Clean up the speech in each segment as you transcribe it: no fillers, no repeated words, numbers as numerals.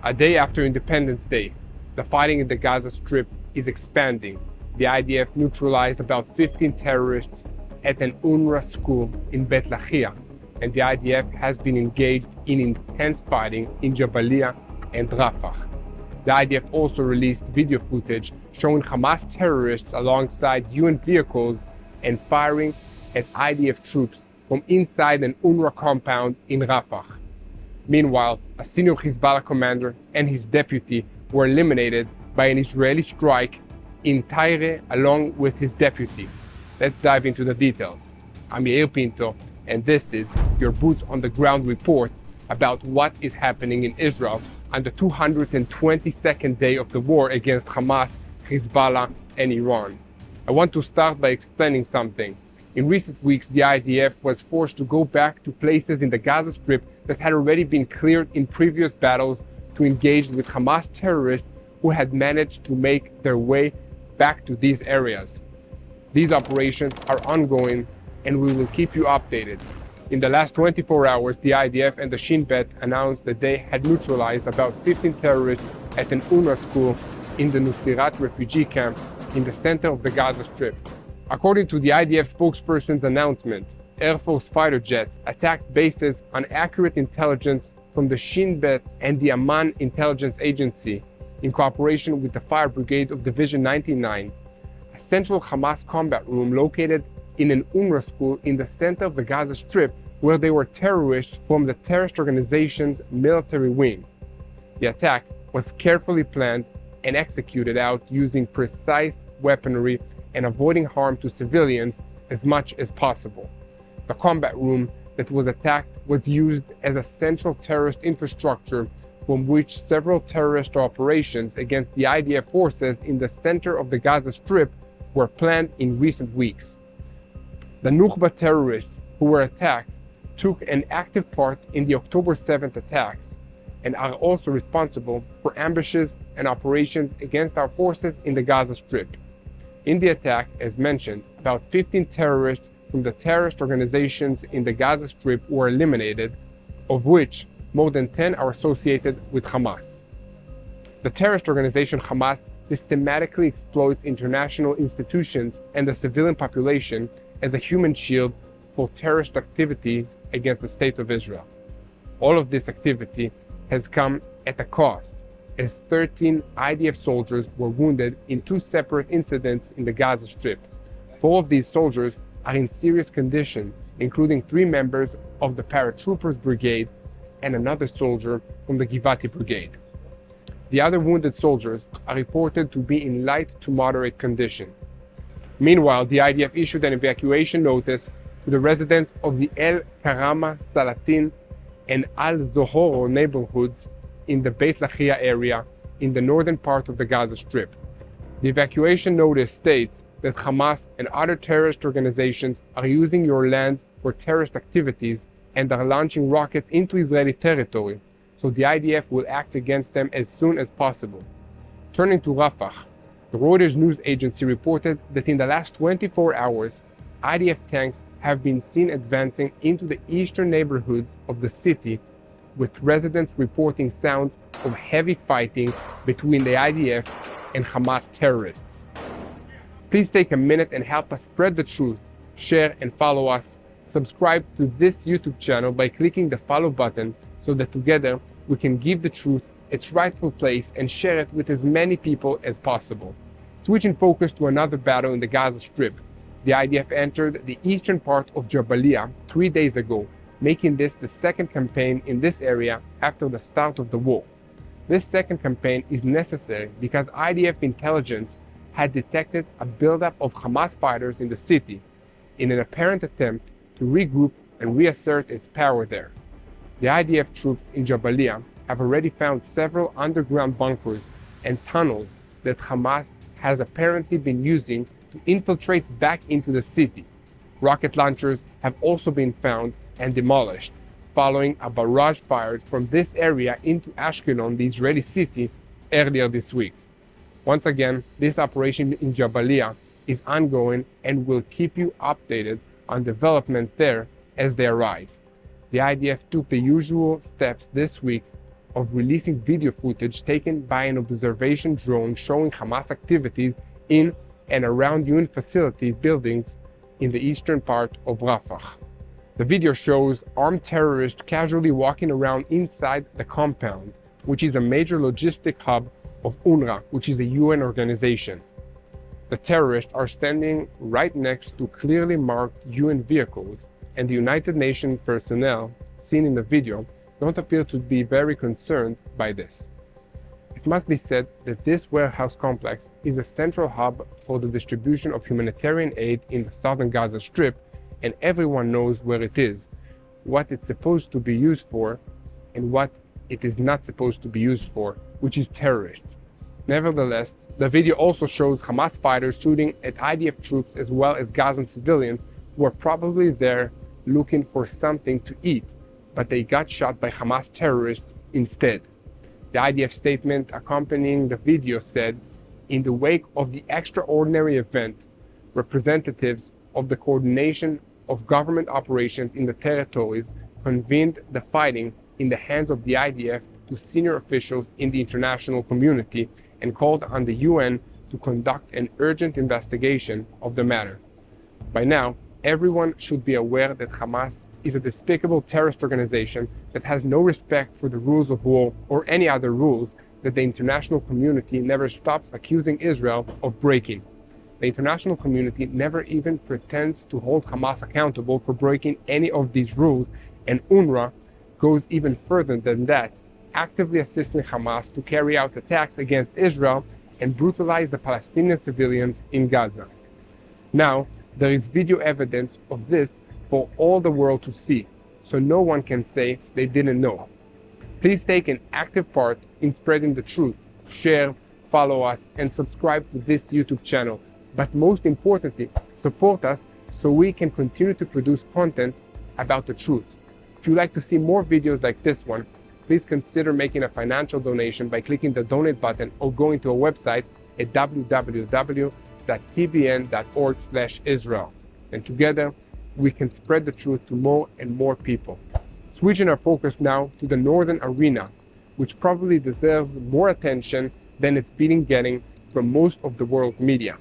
A day after Independence Day, the fighting in the Gaza Strip is expanding. The IDF neutralized about 15 terrorists at an UNRWA school in Beit Lahia, and the IDF has been engaged in intense fighting in Jabalia and Rafah. The IDF also released video footage showing Hamas terrorists alongside UN vehicles and firing at IDF troops from inside an UNRWA compound in Rafah. Meanwhile, a senior Hezbollah commander and his deputy were eliminated by an Israeli strike in Tyre along with his deputy. Let's dive into the details. I'm Yair Pinto, and this is your boots on the ground report about what is happening in Israel on the 222nd day of the war against Hamas, Hezbollah, and Iran. I want to start by explaining something. In recent weeks, the IDF was forced to go back to places in the Gaza Strip that had already been cleared in previous battles to engage with Hamas terrorists who had managed to make their way back to these areas. These operations are ongoing, and we will keep you updated. In the last 24 hours, the IDF and the Shin Bet announced that they had neutralized about 15 terrorists at an UNRWA school in the Nuseirat refugee camp in the center of the Gaza Strip. According to the IDF spokesperson's announcement, Air Force fighter jets attacked bases on accurate intelligence from the Shin Bet and the Amman Intelligence Agency in cooperation with the Fire Brigade of Division 99, a central Hamas combat room located in an UNRWA school in the center of the Gaza Strip where they were terrorists from the terrorist organization's military wing. The attack was carefully planned and executed out using precise weaponry and avoiding harm to civilians as much as possible. The combat room that was attacked was used as a central terrorist infrastructure from which several terrorist operations against the IDF forces in the center of the Gaza Strip were planned in recent weeks. The Nukhba terrorists who were attacked took an active part in the October 7th attacks and are also responsible for ambushes and operations against our forces in the Gaza Strip. In the attack, as mentioned, about 15 terrorists from the terrorist organizations in the Gaza Strip were eliminated, of which more than 10 are associated with Hamas. The terrorist organization Hamas systematically exploits international institutions and the civilian population as a human shield for terrorist activities against the state of Israel. All of this activity has come at a cost, as 13 IDF soldiers were wounded in two separate incidents in the Gaza Strip. 4 of these soldiers are in serious condition, including 3 members of the paratroopers brigade and another soldier from the Givati brigade. The other wounded soldiers are reported to be in light to moderate condition. Meanwhile, the IDF issued an evacuation notice to the residents of the El Karama, Salatin, and Al Zohoro neighborhoods in the Beit Lahia area in the northern part of the Gaza Strip. The evacuation notice states that Hamas and other terrorist organizations are using your land for terrorist activities and are launching rockets into Israeli territory, so the IDF will act against them as soon as possible. Turning to Rafah, the Reuters news agency reported that in the last 24 hours, IDF tanks have been seen advancing into the eastern neighborhoods of the city, with residents reporting sounds of heavy fighting between the IDF and Hamas terrorists. Please take a minute and help us spread the truth, share and follow us. Subscribe to this YouTube channel by clicking the follow button so that together we can give the truth its rightful place and share it with as many people as possible. Switching focus to another battle in the Gaza Strip, the IDF entered the eastern part of Jabalia 3 days ago, making this the second campaign in this area after the start of the war. This second campaign is necessary because IDF intelligence had detected a buildup of Hamas fighters in the city in an apparent attempt to regroup and reassert its power there. The IDF troops in Jabalia have already found several underground bunkers and tunnels that Hamas has apparently been using to infiltrate back into the city. Rocket launchers have also been found and demolished, following a barrage fired from this area into Ashkelon, the Israeli city, earlier this week. Once again, this operation in Jabalia is ongoing and will keep you updated on developments there as they arise. The IDF took the usual steps this week of releasing video footage taken by an observation drone showing Hamas activities in and around UN facilities buildings in the eastern part of Rafah. The video shows armed terrorists casually walking around inside the compound, which is a major logistic hub of UNRWA, which is a UN organization. The terrorists are standing right next to clearly marked UN vehicles, and the United Nations personnel seen in the video don't appear to be very concerned by this. It must be said that this warehouse complex is a central hub for the distribution of humanitarian aid in the southern Gaza Strip, and everyone knows where it is, what it's supposed to be used for, and what it is not supposed to be used for, which is terrorists. Nevertheless, the video also shows Hamas fighters shooting at IDF troops as well as Gazan civilians who are probably there looking for something to eat, but they got shot by Hamas terrorists instead. The IDF statement accompanying the video said, "In the wake of the extraordinary event, representatives of the coordination of government operations in the territories convened the fighting in the hands of the IDF to senior officials in the international community and called on the UN to conduct an urgent investigation of the matter." By now, everyone should be aware that Hamas is a despicable terrorist organization that has no respect for the rules of war or any other rules that the international community never stops accusing Israel of breaking. The international community never even pretends to hold Hamas accountable for breaking any of these rules, and UNRWA goes even further than that, actively assisting Hamas to carry out attacks against Israel and brutalize the Palestinian civilians in Gaza. Now, there is video evidence of this for all the world to see, so no one can say they didn't know. Please take an active part in spreading the truth, share, follow us, and subscribe to this YouTube channel. But most importantly, support us so we can continue to produce content about the truth. If you'd like to see more videos like this one, please consider making a financial donation by clicking the donate button or going to our website at www.tbn.org/Israel. And together, we can spread the truth to more and more people. Switching our focus now to the northern arena, which probably deserves more attention than it's been getting from most of the world's media.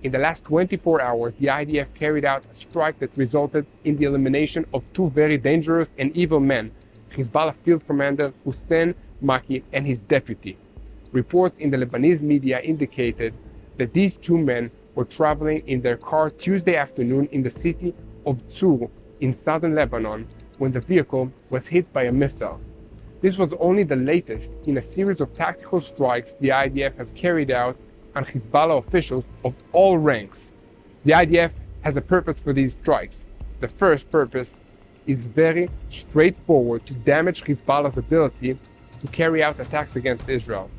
In the last 24 hours, the IDF carried out a strike that resulted in the elimination of two very dangerous and evil men, Hezbollah field commander Hussein Maki and his deputy. Reports in the Lebanese media indicated that these two men were traveling in their car Tuesday afternoon in the city of Tzur in southern Lebanon when the vehicle was hit by a missile. This was only the latest in a series of tactical strikes the IDF has carried out on Hezbollah officials of all ranks. The IDF has a purpose for these strikes. The first purpose is very straightforward: to damage Hezbollah's ability to carry out attacks against Israel.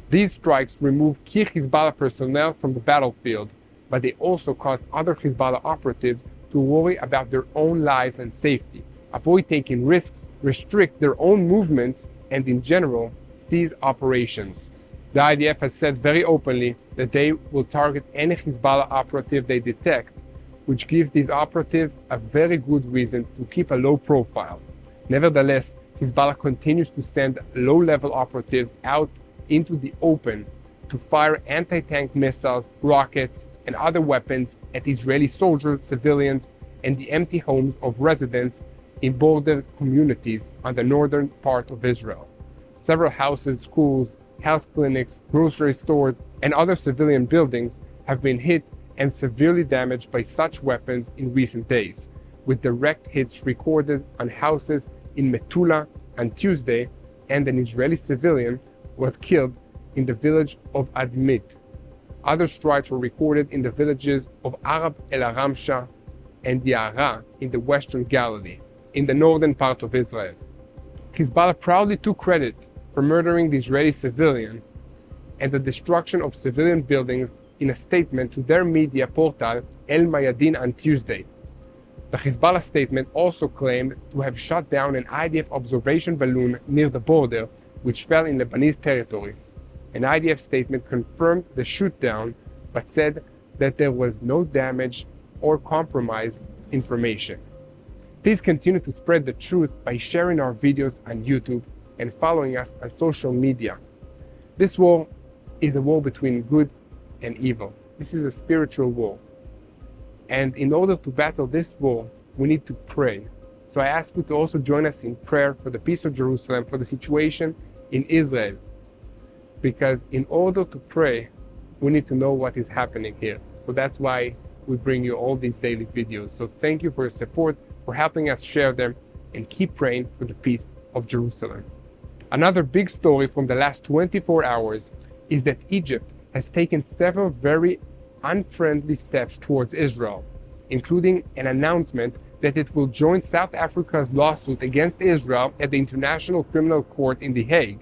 These strikes remove key Hezbollah personnel from the battlefield, but they also cause other Hezbollah operatives to worry about their own lives and safety, avoid taking risks, restrict their own movements, and in general, cease operations. The IDF has said very openly that they will target any Hezbollah operative they detect, which gives these operatives a very good reason to keep a low profile. Nevertheless, Hezbollah continues to send low-level operatives out into the open to fire anti-tank missiles, rockets, and other weapons at Israeli soldiers, civilians, and the empty homes of residents in border communities on the northern part of Israel. Several houses, schools, health clinics, grocery stores, and other civilian buildings have been hit and severely damaged by such weapons in recent days, with direct hits recorded on houses in Metula on Tuesday, and an Israeli civilian was killed in the village of Admit. Other strikes were recorded in the villages of Arab El Aramsha and Yair in the western Galilee, in the northern part of Israel. Hezbollah proudly took credit for murdering the Israeli civilian and the destruction of civilian buildings in a statement to their media portal El Mayadin on Tuesday. The Hezbollah statement also claimed to have shot down an IDF observation balloon near the border, which fell in Lebanese territory. An IDF statement confirmed the shoot-down, but said that there was no damage or compromised information. Please continue to spread the truth by sharing our videos on YouTube, and following us on social media. This war is a war between good and evil. This is a spiritual war. And in order to battle this war, we need to pray. So I ask you to also join us in prayer for the peace of Jerusalem, for the situation in Israel. Because in order to pray, we need to know what is happening here. So that's why we bring you all these daily videos. So thank you for your support, for helping us share them, and keep praying for the peace of Jerusalem. Another big story from the last 24 hours is that Egypt has taken several very unfriendly steps towards Israel, including an announcement that it will join South Africa's lawsuit against Israel at the International Criminal Court in The Hague.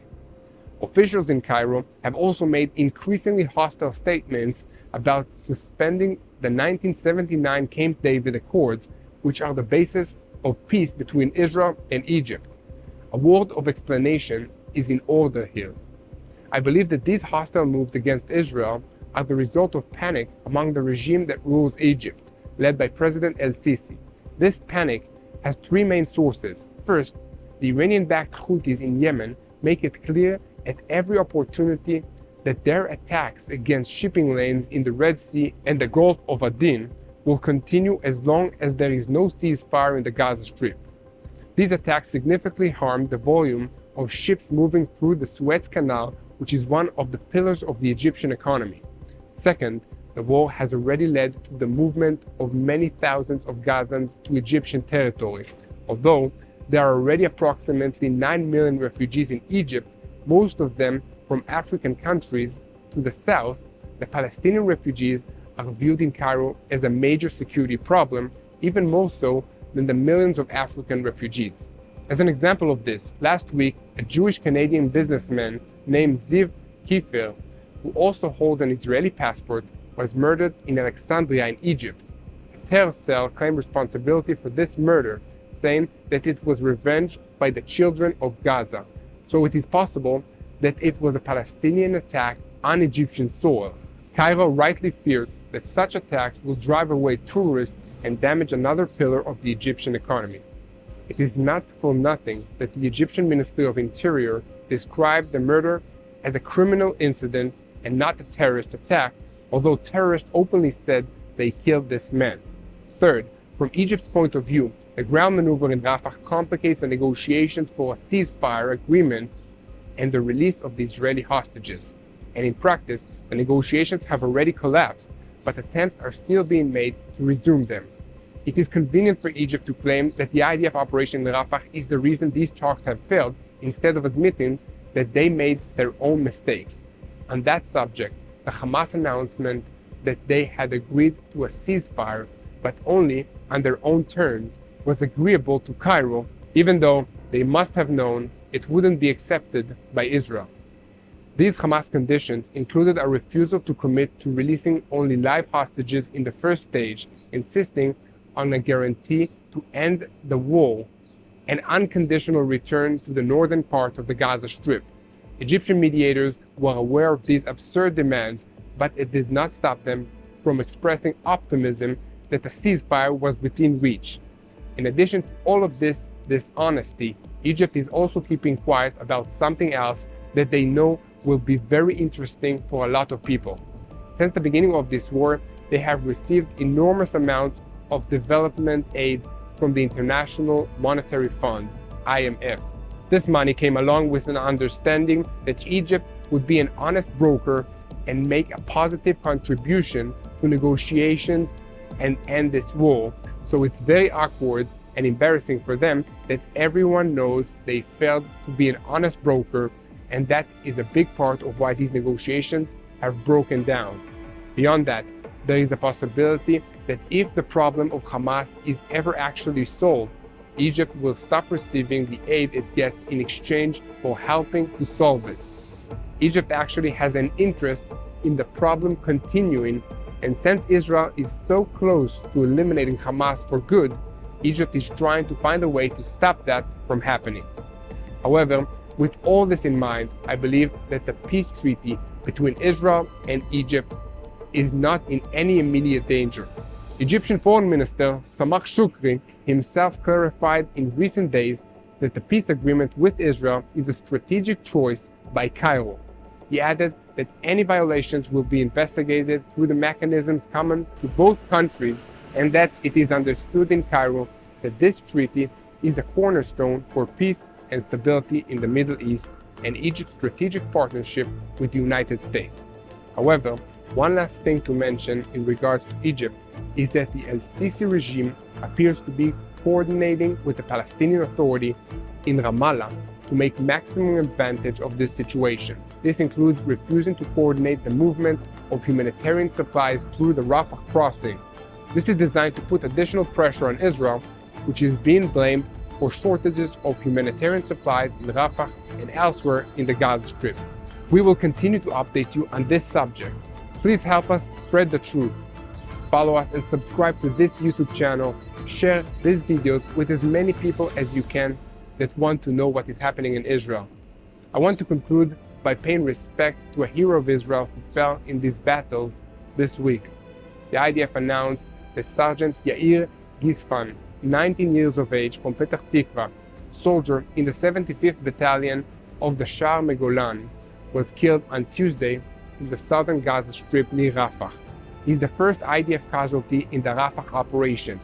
Officials in Cairo have also made increasingly hostile statements about suspending the 1979 Camp David Accords, which are the basis of peace between Israel and Egypt. A word of explanation is in order here. I believe that these hostile moves against Israel are the result of panic among the regime that rules Egypt, led by President El-Sisi. This panic has three main sources. First, the Iranian-backed Houthis in Yemen make it clear at every opportunity that their attacks against shipping lanes in the Red Sea and the Gulf of Aden will continue as long as there is no ceasefire in the Gaza Strip. These attacks significantly harm the volume of ships moving through the Suez Canal, which is one of the pillars of the Egyptian economy. Second, the war has already led to the movement of many thousands of Gazans to Egyptian territory. Although there are already approximately 9 million refugees in Egypt, most of them from African countries. To the south, the Palestinian refugees are viewed in Cairo as a major security problem, even more so than the millions of African refugees. As an example of this, last week, a Jewish-Canadian businessman named Ziv Kiefer, who also holds an Israeli passport, was murdered in Alexandria in Egypt. A terror cell claimed responsibility for this murder, saying that it was revenge by the children of Gaza. So it is possible that it was a Palestinian attack on Egyptian soil. Cairo rightly fears that such attacks will drive away tourists and damage another pillar of the Egyptian economy. It is not for nothing that the Egyptian Ministry of Interior described the murder as a criminal incident and not a terrorist attack, although terrorists openly said they killed this man. Third, from Egypt's point of view, the ground maneuver in Rafah complicates the negotiations for a ceasefire agreement and the release of the Israeli hostages. And in practice, the negotiations have already collapsed, but attempts are still being made to resume them. It is convenient for Egypt to claim that the IDF operation in Rafah is the reason these talks have failed, instead of admitting that they made their own mistakes. On that subject, the Hamas announcement that they had agreed to a ceasefire, but only on their own terms, was agreeable to Cairo, even though they must have known it wouldn't be accepted by Israel. These Hamas conditions included a refusal to commit to releasing only live hostages in the first stage, insisting on a guarantee to end the war, and unconditional return to the northern part of the Gaza Strip. Egyptian mediators were aware of these absurd demands, but it did not stop them from expressing optimism that a ceasefire was within reach. In addition to all of this dishonesty, Egypt is also keeping quiet about something else that they know will be very interesting for a lot of people. Since the beginning of this war, they have received enormous amounts of development aid from the International Monetary Fund, IMF. This money came along with an understanding that Egypt would be an honest broker and make a positive contribution to negotiations and end this war. So it's very awkward and embarrassing for them that everyone knows they failed to be an honest broker, and that is a big part of why these negotiations have broken down. Beyond that, there is a possibility that if the problem of Hamas is ever actually solved, Egypt will stop receiving the aid it gets in exchange for helping to solve it. Egypt actually has an interest in the problem continuing, and since Israel is so close to eliminating Hamas for good, Egypt is trying to find a way to stop that from happening. However, with all this in mind, I believe that the peace treaty between Israel and Egypt is not in any immediate danger. Egyptian Foreign Minister Samach Shukri himself clarified in recent days that the peace agreement with Israel is a strategic choice by Cairo. He added that any violations will be investigated through the mechanisms common to both countries, and that it is understood in Cairo that this treaty is the cornerstone for peace and stability in the Middle East and Egypt's strategic partnership with the United States. However, one last thing to mention in regards to Egypt is that the El-Sisi regime appears to be coordinating with the Palestinian Authority in Ramallah to make maximum advantage of this situation. This includes refusing to coordinate the movement of humanitarian supplies through the Rafah crossing. This is designed to put additional pressure on Israel, which is being blamed for shortages of humanitarian supplies in Rafah and elsewhere in the Gaza Strip. We will continue to update you on this subject. Please help us spread the truth. Follow us and subscribe to this YouTube channel. Share these videos with as many people as you can that want to know what is happening in Israel. I want to conclude by paying respect to a hero of Israel who fell in these battles this week. The IDF announced that Sergeant Yair 19 years of age from Petah Tikva, soldier in the 75th Battalion of the Sha'ar Megolan, was killed on Tuesday in the southern Gaza Strip near Rafah. He is the first IDF casualty in the Rafah operation.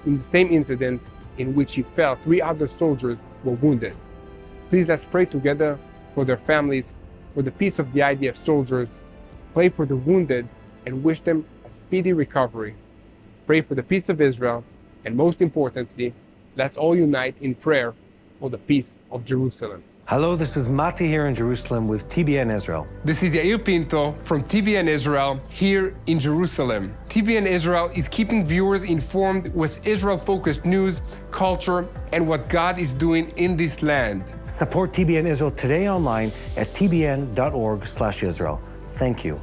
In the same incident in which he fell, 3 other soldiers were wounded. Please let's pray together for their families, for the peace of the IDF soldiers, pray for the wounded, and wish them a speedy recovery. Pray for the peace of Israel, and most importantly, let's all unite in prayer for the peace of Jerusalem. Hello, this is Mati here in Jerusalem with TBN Israel. This is Yair Pinto from TBN Israel here in Jerusalem. TBN Israel is keeping viewers informed with Israel-focused news, culture, and what God is doing in this land. Support TBN Israel today online at tbn.org/Israel. Thank you.